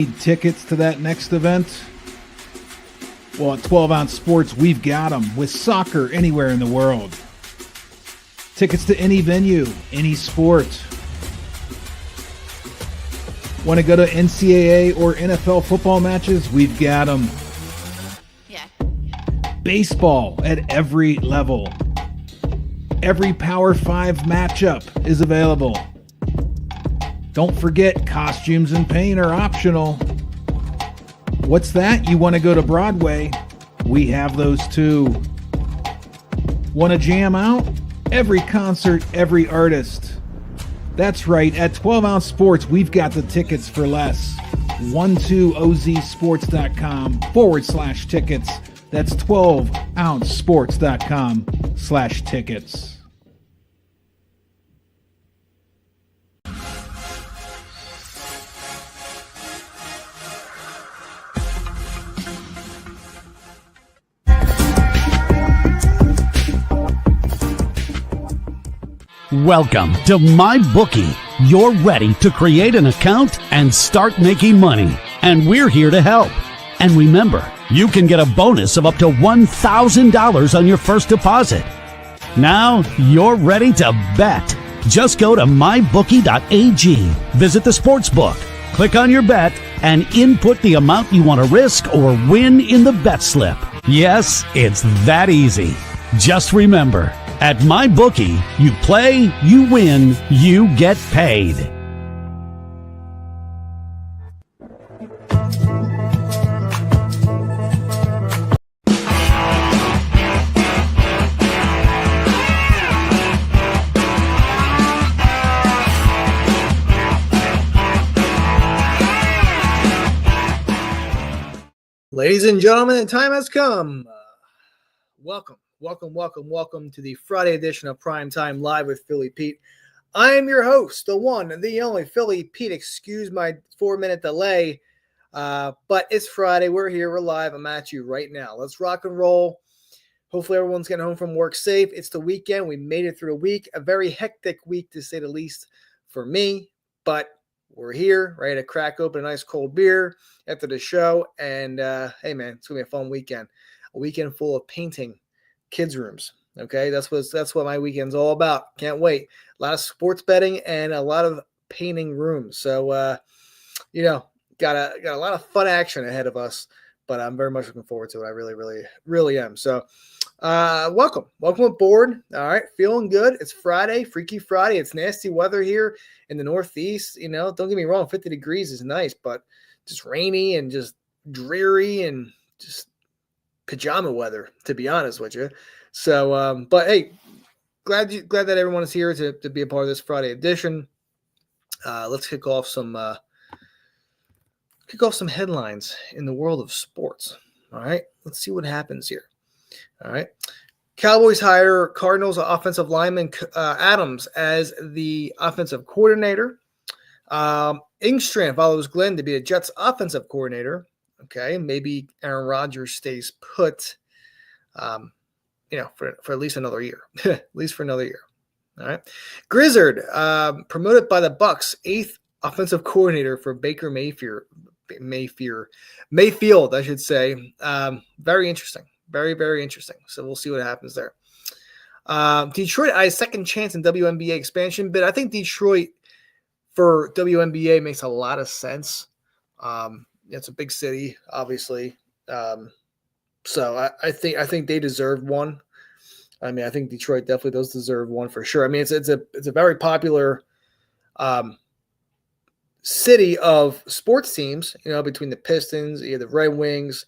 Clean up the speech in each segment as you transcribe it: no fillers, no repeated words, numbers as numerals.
Need tickets to that next event? Well, at 12 Ounce Sports, we've got them with soccer anywhere in the world. Tickets to any venue, any sport. Want to go to NCAA or NFL football matches? We've got them. Yeah. Baseball at every level. Every Power 5 matchup is available. Don't forget, costumes and paint are optional. What's that? You want to go to Broadway? We have those too. Want to jam out? Every concert, every artist. That's right, at 12 Ounce Sports, we've got the tickets for less. 12ozsports.com/tickets. That's 12ouncesports.com/tickets. Welcome to MyBookie. You're ready to create an account and start making money. And we're here to help. And remember, you can get a bonus of up to $1,000 on your first deposit. Now you're ready to bet. Just go to mybookie.ag, visit the sportsbook, click on your bet, and input the amount you want to risk or win in the bet slip. Yes, it's that easy. Just remember, at MyBookie, you play, you win, you get paid. Ladies and gentlemen, the time has come. Welcome to the Friday edition of Primetime Live with Philly Pete. I am your host, the one, the only Philly Pete. Excuse my 4-minute delay, but it's Friday. We're here. We're live. I'm at you right now. Let's rock and roll. Hopefully everyone's getting home from work safe. It's the weekend. We made it through a week, a very hectic week to say the least for me, but we're here, ready to crack open a nice cold beer after the show. And hey, man, it's going to be a fun weekend. A weekend full of painting kids' rooms. Okay, that's what my weekend's all about. Can't wait. A lot of sports betting and a lot of painting rooms. So, got a lot of fun action ahead of us, but I'm very much looking forward to it. I really, really, really am. So, welcome aboard. All right, feeling good. It's Friday, Freaky Friday. It's nasty weather here in the Northeast. Don't get me wrong, 50 degrees is nice, but just rainy and just dreary and just pajama weather, to be honest with you. So, but hey, glad that everyone is here to be a part of this Friday edition. Let's kick off some headlines in the world of sports. All right, let's see what happens here. All right, Cowboys hire Cardinals offensive lineman Adams as the offensive coordinator. Ingstrand follows Glenn to be the Jets offensive coordinator. Okay, maybe Aaron Rodgers stays put, for at least another year. At least for another year. All right. Grizzard, promoted by the Bucs, 8th offensive coordinator for Baker Mayfield, I should say. Very interesting. Very, very interesting. So we'll see what happens there. Detroit eyes second chance in WNBA expansion bid. I think Detroit for WNBA makes a lot of sense. It's a big city, obviously. So I think they deserve one. I mean, I think Detroit definitely does deserve one for sure. I mean, it's a very popular city of sports teams, between the Pistons, the Red Wings,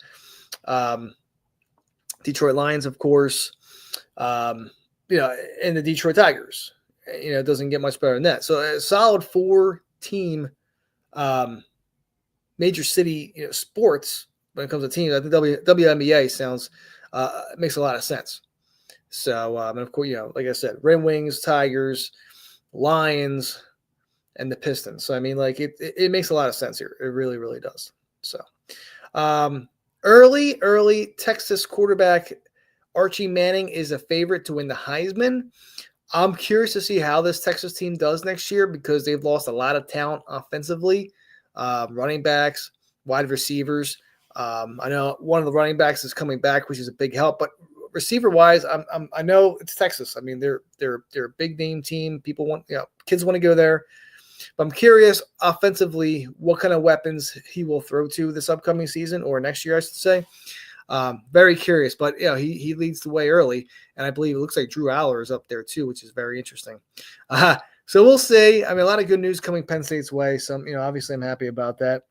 Detroit Lions, of course, and the Detroit Tigers. It doesn't get much better than that. So a solid 4-team major city, sports when it comes to teams. I think WNBA sounds makes a lot of sense. So, and of course, like I said, Red Wings, Tigers, Lions, and the Pistons. So, I mean, like it makes a lot of sense here. It really, really does. So, early Texas quarterback Archie Manning is a favorite to win the Heisman. I'm curious to see how this Texas team does next year because they've lost a lot of talent offensively, running backs, wide receivers. I know one of the running backs is coming back, which is a big help. But receiver wise, I know it's Texas. I mean, they're a big name team. People want, kids want to go there. But I'm curious offensively what kind of weapons he will throw to this upcoming season, or next year, I should say. Very curious, but he leads the way early, and I believe it looks like Drew Aller is up there too, which is very interesting. So we'll see. I mean, a lot of good news coming Penn State's way. So obviously I'm happy about that.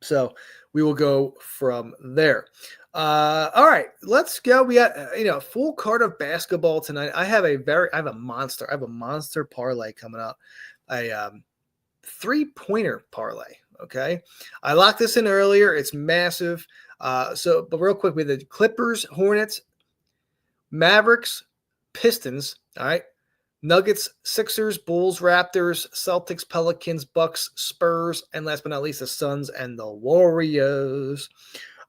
So we will go from there. All right, let's go. We got full card of basketball tonight. I have a monster parlay coming up. A 3-pointer parlay. Okay, I locked this in earlier. It's massive. But real quick, we have the Clippers, Hornets, Mavericks, Pistons. All right, Nuggets, Sixers, Bulls, Raptors, Celtics, Pelicans, Bucks, Spurs, and last but not least, the Suns and the Warriors.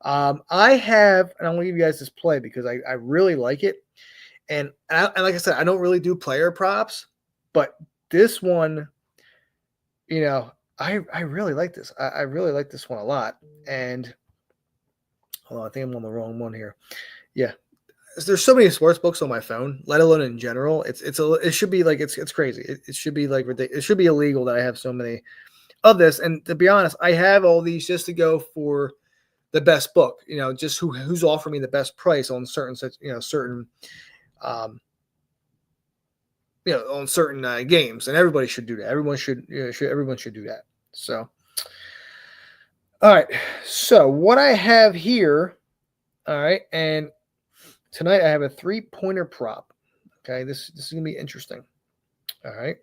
And I'm going to give you guys this play because I really like it. And like I said, I don't really do player props, but this one, I really like this. I really like this one a lot. And hold on, I think I'm on the wrong one here. Yeah. There's so many sports books on my phone, let alone in general. It should be like, it's crazy. It should be like ridiculous. It should be illegal that I have so many of this. And to be honest, I have all these just to go for the best book, just who's offering me the best price on certain on certain games, and everybody should do that. Everyone should do that. So, all right. So what I have here, all right, and tonight I have a 3-pointer prop. Okay, this is gonna be interesting. All right,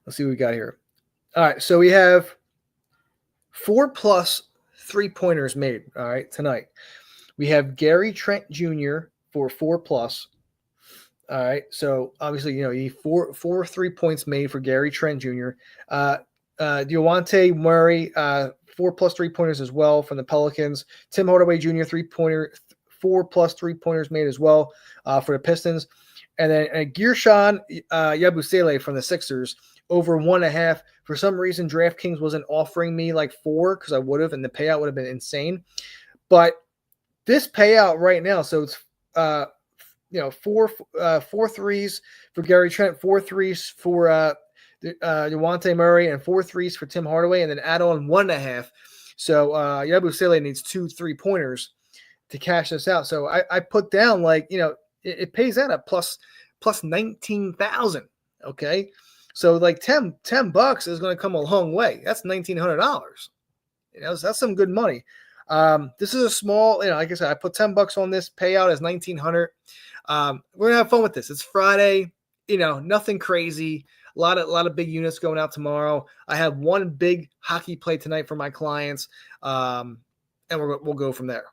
let's see what we got here. All right, so we have 4+ 3-pointers made. All right, tonight we have Gary Trent Jr. for 4+. All right, so obviously, he 4 3 points made for Gary Trent Jr. Deontay Murray, 4+ 3-pointers as well from the Pelicans. Tim Hardaway Jr. 3-pointer, 4+ 3-pointers made as well for the Pistons. And then Gershon Yabusele from the Sixers over 1.5. For some reason, DraftKings wasn't offering me like 4 because I would have, and the payout would have been insane. But this payout right now, so it's 4 threes for Gary Trent, 4 threes for Deontay Murray, and 4 threes for Tim Hardaway, and then add on 1.5. So Yabusele needs 2 3-pointers to cash this out. So I put down it pays out at plus 19,000. Okay, so like $10 is going to come a long way. That's $1,900. That's some good money. This is a small, like I said, I put $10 on this. Payout is $1,900. We're gonna have fun with this. It's Friday, nothing crazy. A lot of big units going out tomorrow. I have one big hockey play tonight for my clients, and we'll go from there.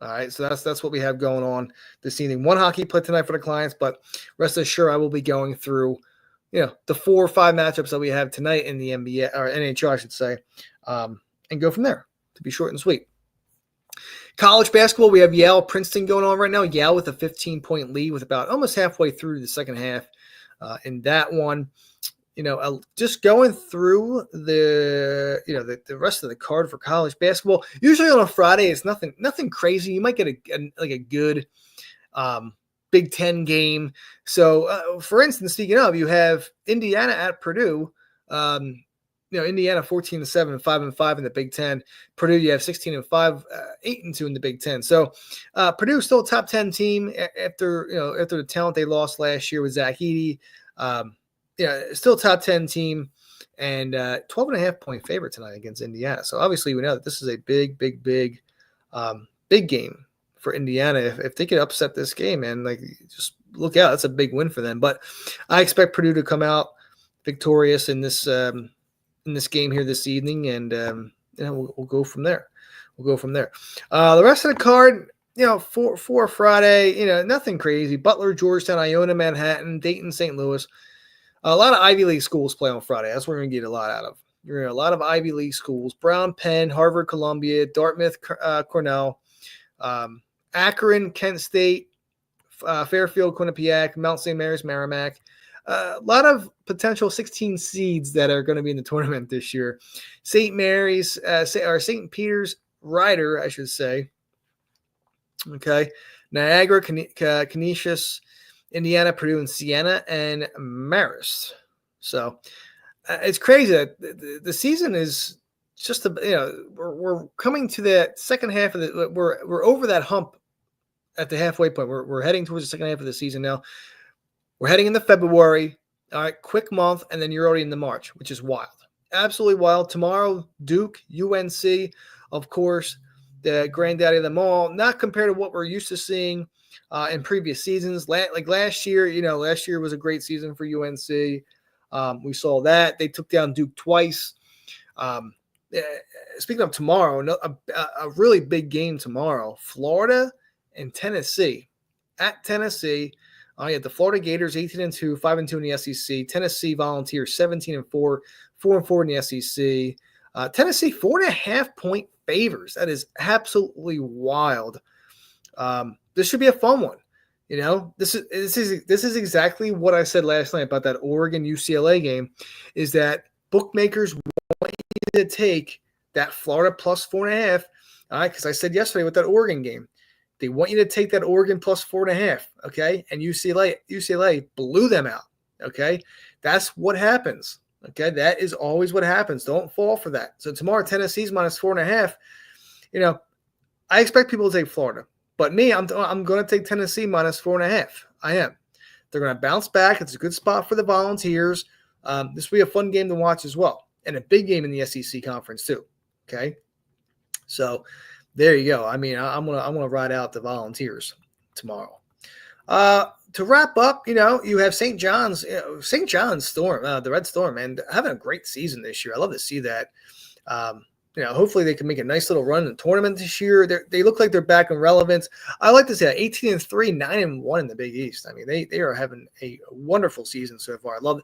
All right, so that's what we have going on this evening. One hockey play tonight for the clients, but rest assured I will be going through, the 4 or 5 matchups that we have tonight in the NBA or NHL, I should say, and go from there. To be short and sweet. College basketball, we have Yale Princeton going on right now. Yale with a 15-point lead with about almost halfway through the second half in that one. Just going through the rest of the card for college basketball. Usually on a Friday, it's nothing crazy. You might get a good Big Ten game. So, for instance, speaking of, you have Indiana at Purdue. Indiana 14-7, 5-5 in the Big Ten. Purdue, you have 16-5, 8-2 in the Big Ten. So Purdue still a top 10 team after the talent they lost last year with Zach Edey. Still top 10 team, and 12.5-point favorite tonight against Indiana. So obviously we know that this is a big game for Indiana. If they could upset this game, and just look out, that's a big win for them. But I expect Purdue to come out victorious in this game here this evening, and we'll go from there. The rest of the card, for Friday, nothing crazy. Butler, Georgetown, Iona, Manhattan, Dayton, St. Louis. A lot of Ivy League schools play on Friday. That's what we're going to get a lot out of. You're going to get a lot of Ivy League schools: Brown, Penn, Harvard, Columbia, Dartmouth, Cornell, Akron, Kent State, Fairfield, Quinnipiac, Mount St. Mary's, Merrimack, a lot of potential 16 seeds that are going to be in the tournament this year. St. Mary's, or St. Peter's Rider, I should say. Okay. Niagara, Canisius, Indiana, Purdue, and Siena, and Marist. So it's crazy that the season is just we're coming to the second half of the we're over that hump at the halfway point. We're heading towards the second half of the season now. We're heading into February. All right, quick month, and then you're already into March, which is wild. Absolutely wild. Tomorrow, Duke, UNC, of course, the granddaddy of them all. Not compared to what we're used to seeing in previous seasons. Like last year, last year was a great season for UNC. We saw that. They took down Duke twice. Speaking of tomorrow, a really big game tomorrow. Florida and Tennessee. At Tennessee, you have the Florida Gators 18-2, 5-2 in the SEC. Tennessee Volunteers 17-4, 4-4 in the SEC. Tennessee 4.5-point favors. That is absolutely wild. This should be a fun one. This is exactly what I said last night about that Oregon UCLA game. Is that bookmakers want you to take that Florida plus 4.5. All right, because I said yesterday with that Oregon game, they want you to take that Oregon plus 4.5. Okay, and UCLA blew them out. Okay, that's what happens. Okay, that is always what happens. Don't fall for that. So tomorrow, Tennessee's minus 4.5. I expect people to take Florida, but me, I'm going to take Tennessee minus 4.5. I am. They're going to bounce back. It's a good spot for the Volunteers. This will be a fun game to watch as well, and a big game in the SEC conference too. Okay, so there you go. I mean, I'm gonna ride out the Volunteers tomorrow. To wrap up, you have St. John's Storm, the Red Storm, and having a great season this year. I love to see that. Hopefully they can make a nice little run in the tournament this year. They look like they're back in relevance. I like to see that 18-3, 9-1 in the Big East. I mean, they are having a wonderful season so far. I love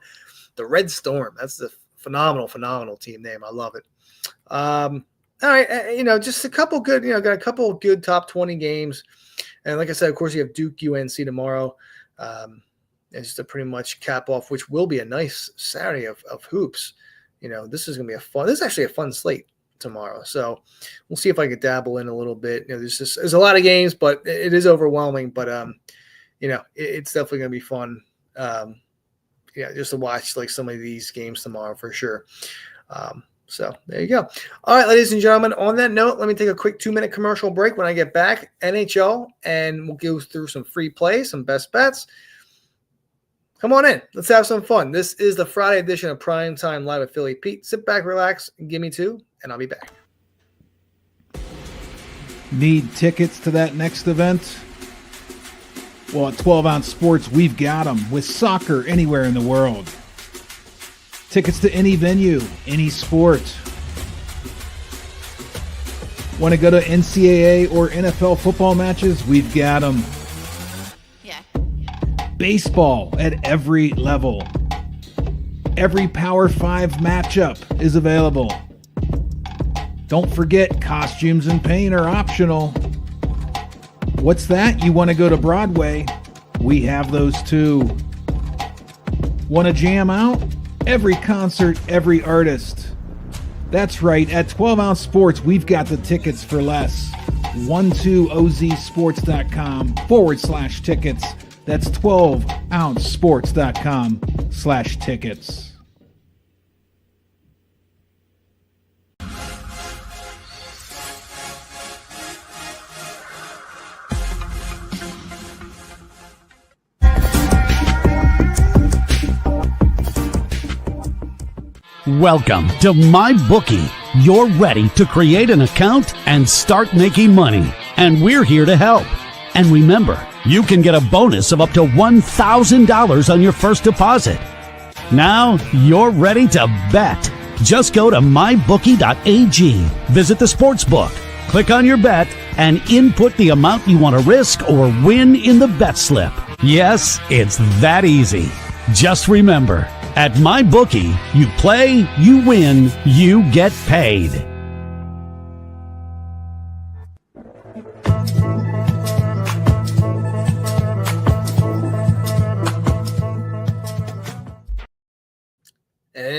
the Red Storm. That's the phenomenal team name. I love it. All right, just a couple good, got a couple good top 20 games. And like I said, of course, you have Duke UNC tomorrow. Just to pretty much cap off, which will be a nice Saturday of hoops. This is going to be this is actually a fun slate tomorrow. So we'll see if I could dabble in a little bit. There's a lot of games, but it is overwhelming. But, it's definitely going to be fun. Just to watch like some of these games tomorrow for sure. So there you go. All right, ladies and gentlemen, on that note, let me take a quick 2-minute commercial break. When I get back, NHL, and we'll go through some free plays, some best bets. Come on in. Let's have some fun. This is the Friday edition of Primetime Live with Philly Pete. Sit back, relax, and give me two, and I'll be back. Need tickets to that next event? Well, at 12 Ounce Sports, we've got them with soccer anywhere in the world. Tickets to any venue, any sport. Want to go to NCAA or NFL football matches? We've got them. Yeah. Baseball at every level. Every Power 5 matchup is available. Don't forget, costumes and paint are optional. What's that? You want to go to Broadway? We have those too. Want to jam out? Every concert, every artist. That's right. At 12 Ounce Sports, we've got the tickets for less. 12ozsports.com/tickets. That's 12ouncesports.com/tickets. Welcome to MyBookie. You're ready to create an account and start making money. And we're here to help. And remember, you can get a bonus of up to $1,000 on your first deposit. Now you're ready to bet. Just go to mybookie.ag, visit the sportsbook, click on your bet, and input the amount you want to risk or win in the bet slip. Yes, it's that easy. Just remember, at MyBookie, you play, you win, you get paid.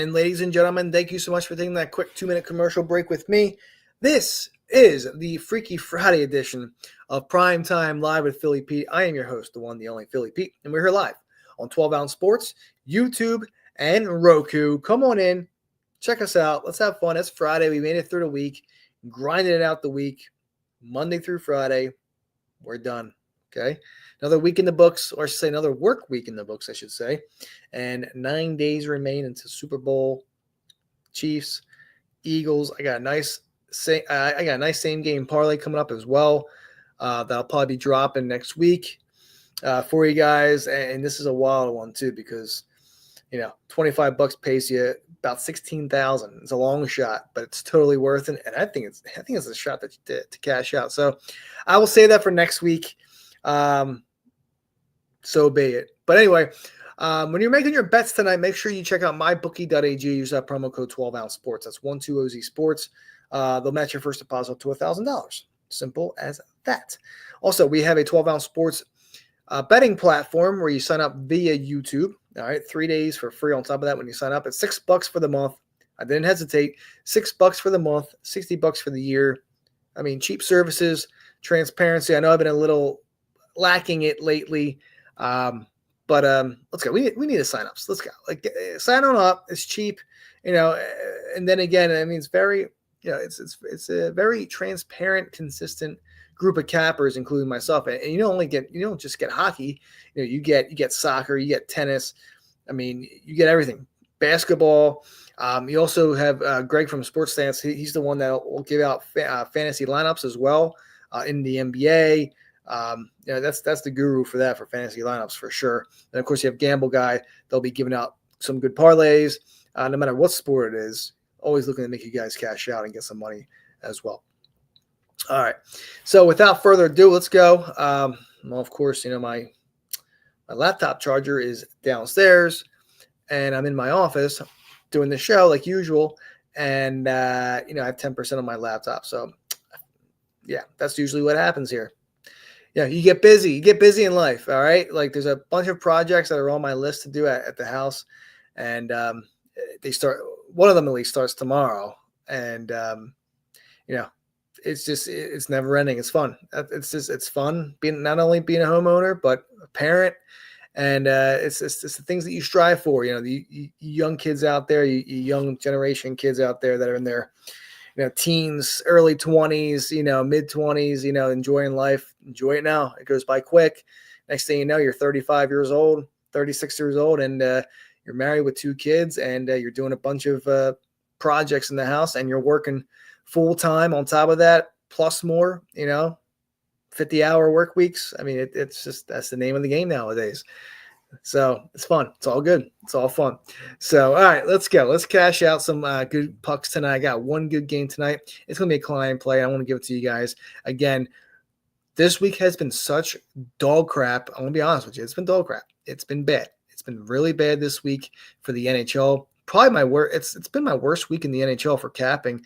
And ladies and gentlemen, thank you so much for taking that quick 2-minute commercial break with me. This is the Freaky Friday edition of Primetime Live with Philly Pete. I am your host, the one, the only Philly Pete, and we're here live on 12 Ounce Sports, YouTube, and Roku. Come on in, check us out. Let's have fun. It's Friday. We made it through the week, grinding it out the week, Monday through Friday. We're done. Okay. Another week in the books, or I should say another work week in the books, I should say. And 9 days remain until Super Bowl. Chiefs, Eagles. I got a nice same game parlay coming up as well. That'll probably be dropping next week for you guys. And this is a wild one too, because $25 pays you about $16,000. It's a long shot, but it's totally worth it. And I think it's a shot to cash out. So I will say that for next week. So be it. But anyway, when you're making your bets tonight, make sure you check out mybookie.ag. Use that promo code 12 Ounce Sports. That's 12OZ Sports. They'll match your first deposit up to $1,000. Simple as that. Also, we have a 12 Ounce Sports betting platform where you sign up via YouTube. All right, 3 days for free on top of that when you sign up. It's $6 for the month. I didn't hesitate. $6 for the month, $60 for the year. I mean, cheap services, transparency. I know I've been a little lacking it lately, but let's go. We need the signups. Let's go. Sign on up. It's cheap, and then again, I mean, it's very, it's a very transparent, consistent group of cappers, including myself. And you don't just get hockey. You get soccer, you get tennis. I mean, you get everything. Basketball. You also have Greg from Sports Stance. He's the one that will give out fantasy lineups as well in the NBA. That's the guru for that, for fantasy lineups for sure. And of course, you have Gamble Guy. They'll be giving out some good parlays, no matter what sport it is. Always looking to make you guys cash out and get some money as well. All right. So without further ado, let's go. Well, of course, my laptop charger is downstairs, and I'm in my office doing the show like usual. And I have 10% on my laptop. So yeah, that's usually what happens here. Yeah, you get busy. You get busy in life, all right? Like, there's a bunch of projects that are on my list to do at the house, and they start. One of them at least starts tomorrow, and it's never ending. It's fun. It's fun not only being a homeowner but a parent, and it's the things that you strive for. The young kids out there, you young generation kids out there that are in their teens, early 20s, mid 20s, enjoying life. Enjoy it now. It goes by quick. Next thing you know, you're 35 years old, 36 years old, and you're married with 2 kids, and you're doing a bunch of projects in the house, and you're working full time on top of that, plus more, 50-hour work weeks. I mean, that's the name of the game nowadays. So it's fun. It's all good. It's all fun. So, all right, let's go. Let's cash out some good pucks tonight. I got one good game tonight. It's going to be a client play. I want to give it to you guys. Again, this week has been such dog crap. I'm going to be honest with you. It's been dog crap. It's been bad. It's been really bad this week for the NHL. Probably my worst. It's been my worst week in the NHL for capping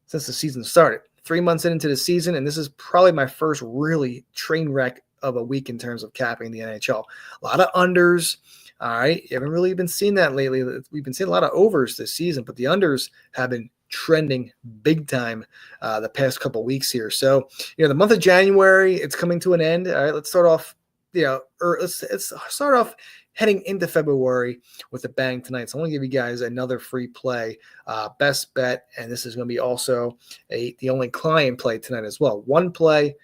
since the season started. 3 months into the season, and this is probably my first really train wreck of a week in terms of capping the NHL. A lot of unders. All right. You haven't really been seeing that lately. We've been seeing a lot of overs this season, but the unders have been trending big time the past couple of weeks here. So, the month of January, it's coming to an end. All right. Let's start off, let's start off heading into February with a bang tonight. So I want to give you guys another free play, best bet. And this is going to be also the only client play tonight as well. One play.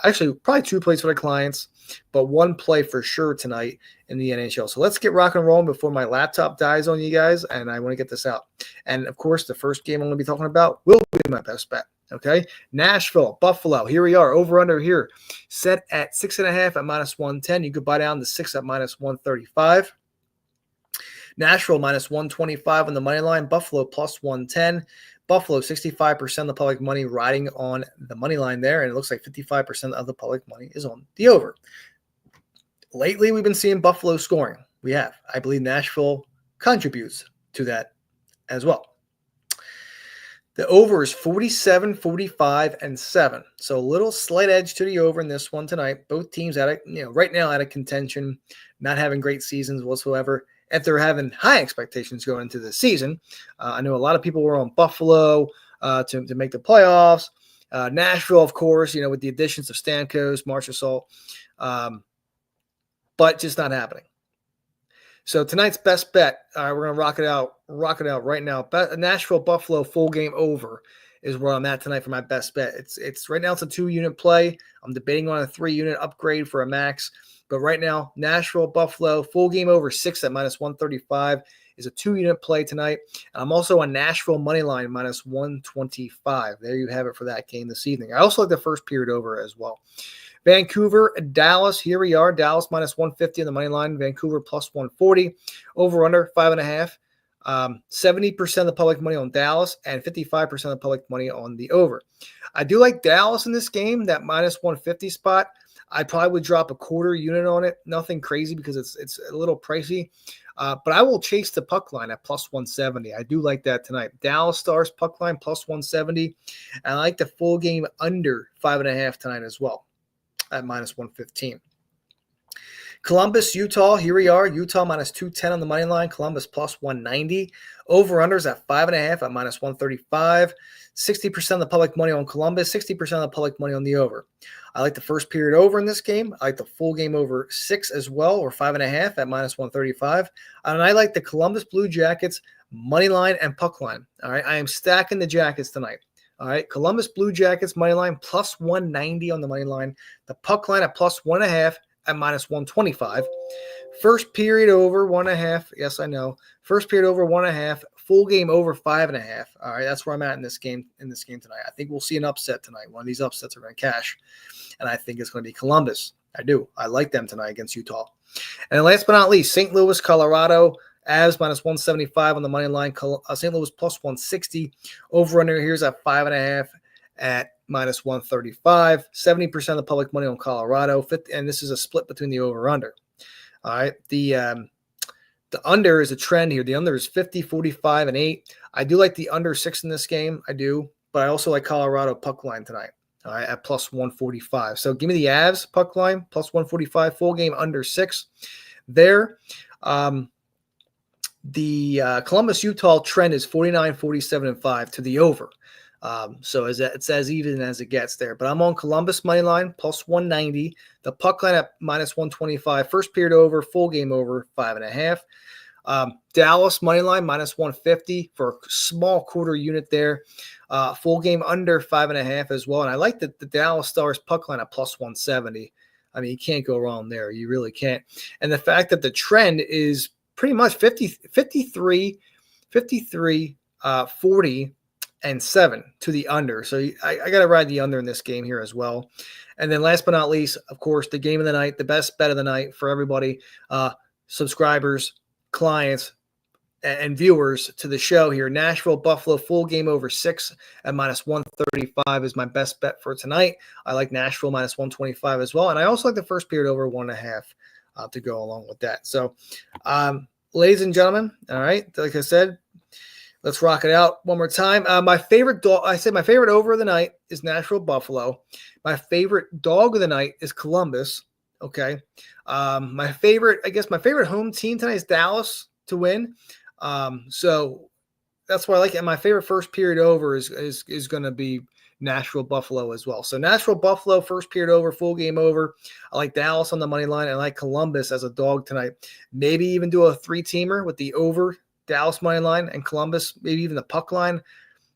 Actually, probably 2 plays for the clients, but 1 play for sure tonight in the NHL. So let's get rock and rolling before my laptop dies on you guys, and I want to get this out. And, of course, the first game I'm going to be talking about will be my best bet, okay? Nashville, Buffalo. Here we are, over-under here, set at 6.5 at -110. You could buy down to 6 at -135. Nashville -125 on the money line. Buffalo +110. Buffalo, 65% of the public money riding on the money line there, and it looks like 55% of the public money is on the over. Lately, we've been seeing Buffalo scoring. We have. I believe Nashville contributes to that as well. The over is 47, 45, and 7. So a little slight edge to the over in this one tonight. Both teams right now out of contention, not having great seasons whatsoever. if they're having high expectations going into the season. I know a lot of people were on Buffalo to make the playoffs. Nashville, of course, with the additions of Stamkos, Marchessault, but just not happening. So tonight's best bet, all right, we're going to rock it out right now. Nashville Buffalo full game over is where I'm at tonight for my best bet. It's right now it's a 2-unit play. I'm debating on a 3-unit upgrade for a max, but right now Nashville Buffalo full game over 6 at -135 is a 2-unit play tonight. And I'm also on Nashville money line -125. There you have it for that game this evening. I also like the first period over as well. Vancouver, Dallas, here we are. Dallas -150 on the money line. Vancouver +140. Over under 5.5. 70% of the public money on Dallas and 55% of the public money on the over. I do like Dallas in this game, that -150 spot. I probably would drop a quarter unit on it. Nothing crazy because it's a little pricey. But I will chase the puck line at +170. I do like that tonight. Dallas Stars puck line +170. And I like the full game under 5.5 tonight as well at -115. Columbus, Utah, here we are. Utah -210 on the money line. Columbus +190. Over-unders at 5.5 at -135. 60% of the public money on Columbus, 60% of the public money on the over. I like the first period over in this game. I like the full game over 6 as well, or 5.5 at -135. And I like the Columbus Blue Jackets money line and puck line. All right, I am stacking the Jackets tonight. All right, Columbus Blue Jackets money line +190 on the money line. The puck line at +1.5 at -125. First period over 1.5. Yes, I know. First period over 1.5. Full game over 5.5. All right, that's where I'm at in this game tonight. I think we'll see an upset tonight. One of these upsets are going to cash, and I think it's going to be Columbus. I do. I like them tonight against Utah. And last but not least, St. Louis, Colorado. Avs -175 on the money line. St. Louis +160. Over under here's at 5.5 at -135. 70% of the public money on Colorado. 50, and this is a split between the over under. All right. The under is a trend here. The under is 50, 45, and 8. I do like the under 6 in this game. I do. But I also like Colorado puck line tonight. All right, at +145. So give me the Avs puck line +145. Full game under 6 there. The Columbus Utah trend is 49, 47, and 5 to the over. So it's as even as it gets there. But I'm on Columbus money line +190. The puck line at -125. First period over, full game over 5.5. Dallas money line -150 for a small quarter unit there. Full game under 5.5 as well. And I like the Dallas Stars puck line at +170. I mean, you can't go wrong there. You really can't. And the fact that the trend is pretty much 53, 40, and 7 to the under. So I got to ride the under in this game here as well. And then last but not least, of course, the game of the night, the best bet of the night for everybody, subscribers, clients, and viewers to the show here. Nashville Buffalo full game over 6 at -135 is my best bet for tonight. I like Nashville -125 as well. And I also like the first period over 1.5 to go along with that. So, ladies and gentlemen, all right, like I said, let's rock it out one more time. My favorite dog, I said my favorite over of the night is Nashville Buffalo. My favorite dog of the night is Columbus. Okay. My favorite home team tonight is Dallas to win. So that's why I like it. And my favorite first period over is going to be Nashville Buffalo as well. So Nashville Buffalo first period over, full game over. I like Dallas on the money line. I like Columbus as a dog tonight. Maybe even do a 3-teamer with the over, Dallas money line, and Columbus, maybe even the puck line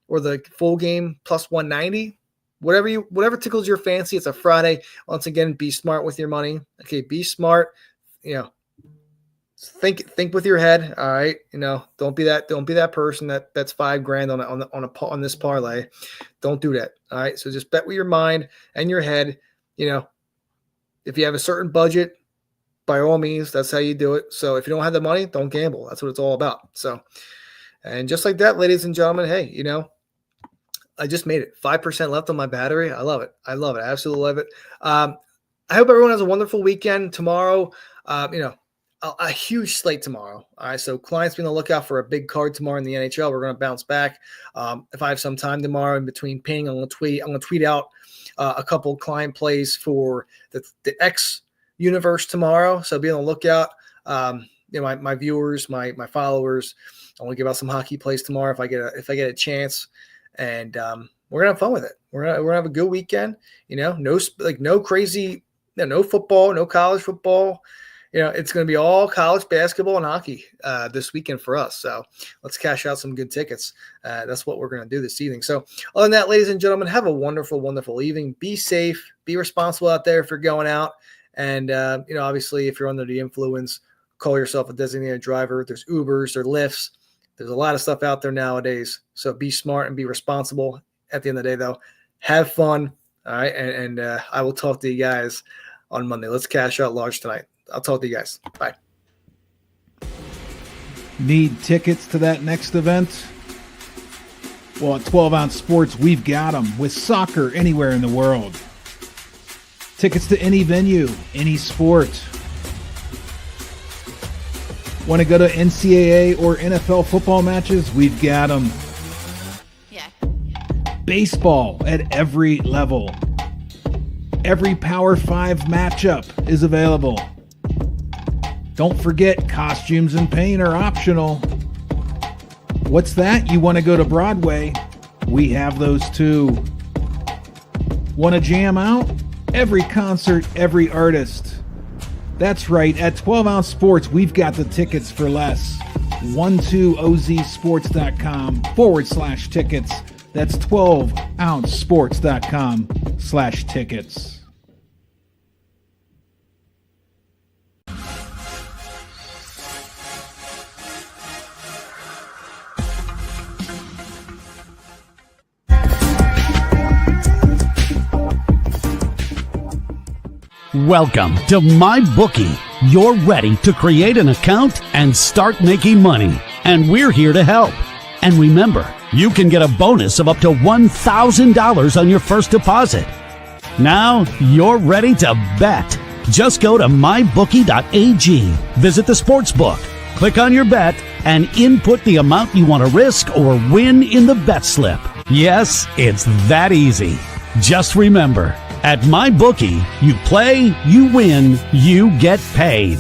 or the full game +190. Whatever tickles your fancy. It's a Friday. Once again, be smart with your money. Okay, be smart. Think with your head. All right. Don't be that person that's $5,000 on this parlay. Don't do that. All right. So just bet with your mind and your head. If you have a certain budget, by all means, that's how you do it. So if you don't have the money, don't gamble. That's what it's all about. So, and just like that, ladies and gentlemen, hey, I just made it. 5% left on my battery. I love it. I absolutely love it. I hope everyone has a wonderful weekend tomorrow. A huge slate tomorrow. All right. So clients be on the lookout for a big card tomorrow in the NHL. We're going to bounce back. If I have some time tomorrow in between ping, I'm going to tweet out a couple client plays for the X universe tomorrow. So be on the lookout. my viewers, my followers. I want to give out some hockey plays tomorrow if I get a chance, and we're gonna have fun with it. We're gonna have a good weekend. No crazy, no football, no college football. It's going to be all college basketball and hockey this weekend for us. So let's cash out some good tickets. That's what we're going to do this evening. So other than that, ladies and gentlemen, have a wonderful, wonderful evening. Be safe. Be responsible out there if you're going out. And, obviously, if you're under the influence, call yourself a designated driver. There's Ubers, there's Lyfts. There's a lot of stuff out there nowadays. So be smart and be responsible. At the end of the day, though, have fun. All right. And I will talk to you guys on Monday. Let's cash out large tonight. I'll talk to you guys. Bye. Need tickets to that next event? Well, at 12 Ounce Sports, we've got them with soccer anywhere in the world. Tickets to any venue, any sport. Want to go to NCAA or NFL football matches? We've got them. Yeah. Baseball at every level. Every Power 5 matchup is available. Don't forget, costumes and paint are optional. What's that? You want to go to Broadway? We have those too. Want to jam out? Every concert, every artist. That's right, at 12 Ounce Sports, we've got the tickets for less. 12ozsports.com/tickets. That's 12ouncesports.com/tickets. Welcome to MyBookie. You're ready to create an account and start making money, and we're here to help. And remember, you can get a bonus of up to $1,000 on your first deposit. Now you're ready to bet. Just go to mybookie.ag, visit the sportsbook, click on your bet, and input the amount you want to risk or win in the bet slip. Yes, it's that easy. Just remember, at MyBookie, you play, you win, you get paid.